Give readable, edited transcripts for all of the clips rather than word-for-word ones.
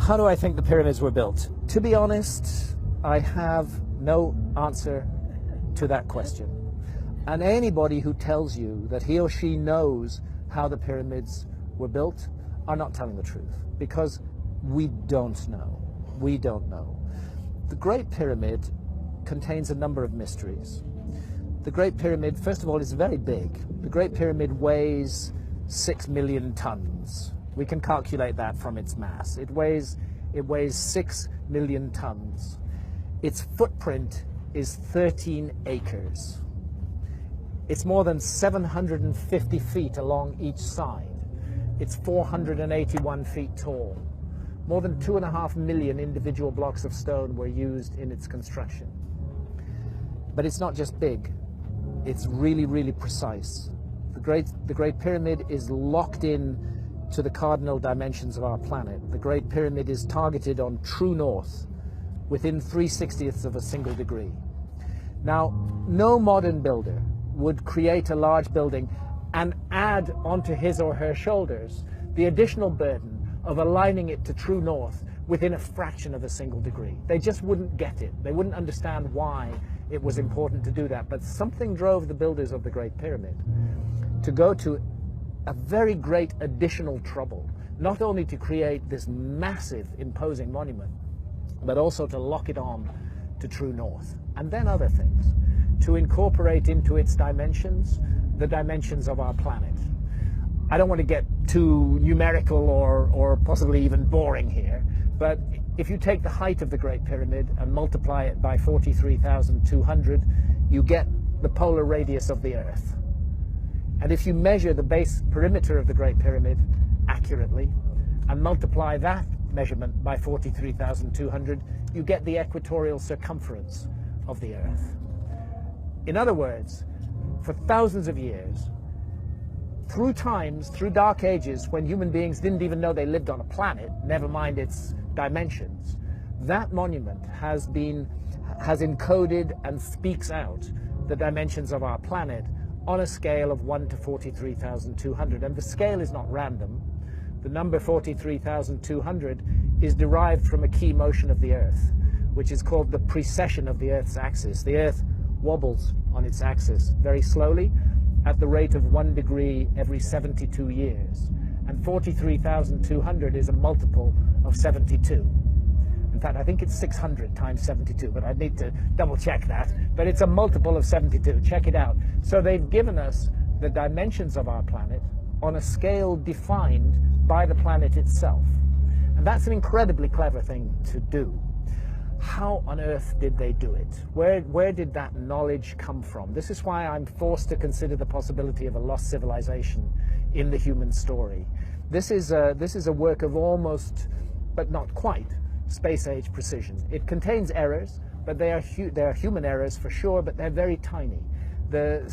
How do I think the pyramids were built? To be honest, I have no answer to that question. And anybody who tells you that he or she knows how the pyramids were built are not telling the truth, because we don't know. We don't know. The Great Pyramid contains a number of mysteries. The Great Pyramid, first of all, is very big. The Great Pyramid weighs 6 million tons. We can calculate that from its mass. It weighs 6 million tons. Its footprint is 13 acres. It's more than 750 feet along each side. It's 481 feet tall. More than 2.5 million individual blocks of stone were used in its construction. But it's not just big, it's really, really precise. The Great Pyramid is locked in to the cardinal dimensions of our planet. The Great Pyramid is targeted on true north, within 3/60ths of a single degree. Now, no modern builder would create a large building and add onto his or her shoulders the additional burden of aligning it to true north within a fraction of a single degree. They just wouldn't get it. They wouldn't understand why it was important to do that. But something drove the builders of the Great Pyramid to go to a very great additional trouble, not only to create this massive, imposing monument, but also to lock it on to true north. And then other things, to incorporate into its dimensions the dimensions of our planet. I don't want to get too numerical or possibly even boring here, but if you take the height of the Great Pyramid and multiply it by 43,200, you get the polar radius of the Earth. And if you measure the base perimeter of the Great Pyramid accurately and multiply that measurement by 43,200, you get the equatorial circumference of the Earth. In other words, for thousands of years, through times, through dark ages, when human beings didn't even know they lived on a planet, never mind its dimensions, that monument has encoded and speaks out the dimensions of our planet on a scale of 1 to 43,200. And the scale is not random. The number 43,200 is derived from a key motion of the Earth, which is called the precession of the Earth's axis. The Earth wobbles on its axis very slowly at the rate of 1 degree every 72 years. And 43,200 is a multiple of 72. In fact, I think it's 600 times 72, but I need to double check that. But it's a multiple of 72. Check it out. So they've given us the dimensions of our planet on a scale defined by the planet itself. And that's an incredibly clever thing to do. How on earth did they do it? Where did that knowledge come from? This is why I'm forced to consider the possibility of a lost civilization in the human story. This is a work of almost, but not quite, space-age precision. It contains errors, but they are human errors for sure, but they're very tiny. The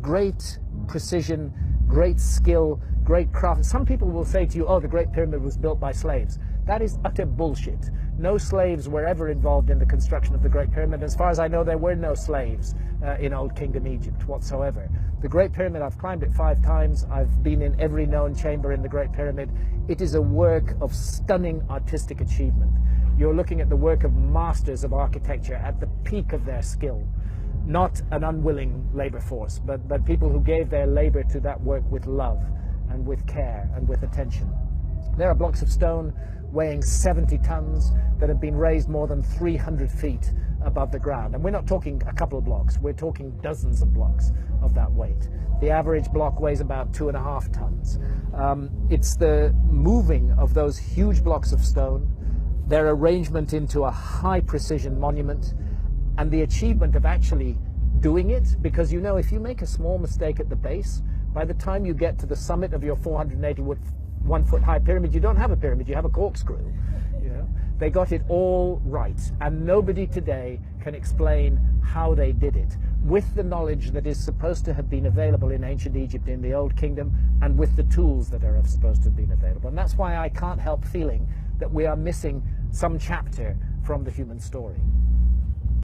great precision, great skill, great craft. Some people will say to you, oh, the Great Pyramid was built by slaves. That is utter bullshit. No slaves were ever involved in the construction of the Great Pyramid. As far as I know, there were no slaves in Old Kingdom Egypt whatsoever. The Great Pyramid, I've climbed it 5 times. I've been in every known chamber in the Great Pyramid. It is a work of stunning artistic achievement. You're looking at the work of masters of architecture at the peak of their skill. Not an unwilling labor force, but people who gave their labor to that work with love and with care and with attention. There are blocks of stone weighing 70 tons that have been raised more than 300 feet above the ground. And we're not talking a couple of blocks, we're talking dozens of blocks of that weight. The average block weighs about 2.5 tons. It's the moving of those huge blocks of stone, their arrangement into a high precision monument, and the achievement of actually doing it, because you know, if you make a small mistake at the base, by the time you get to the summit of your 481-foot high pyramid, you don't have a pyramid, you have a corkscrew. You know? They got it all right, and nobody today can explain how they did it, with the knowledge that is supposed to have been available in ancient Egypt, in the Old Kingdom, and with the tools that are supposed to have been available. And that's why I can't help feeling that we are missing some chapter from the human story.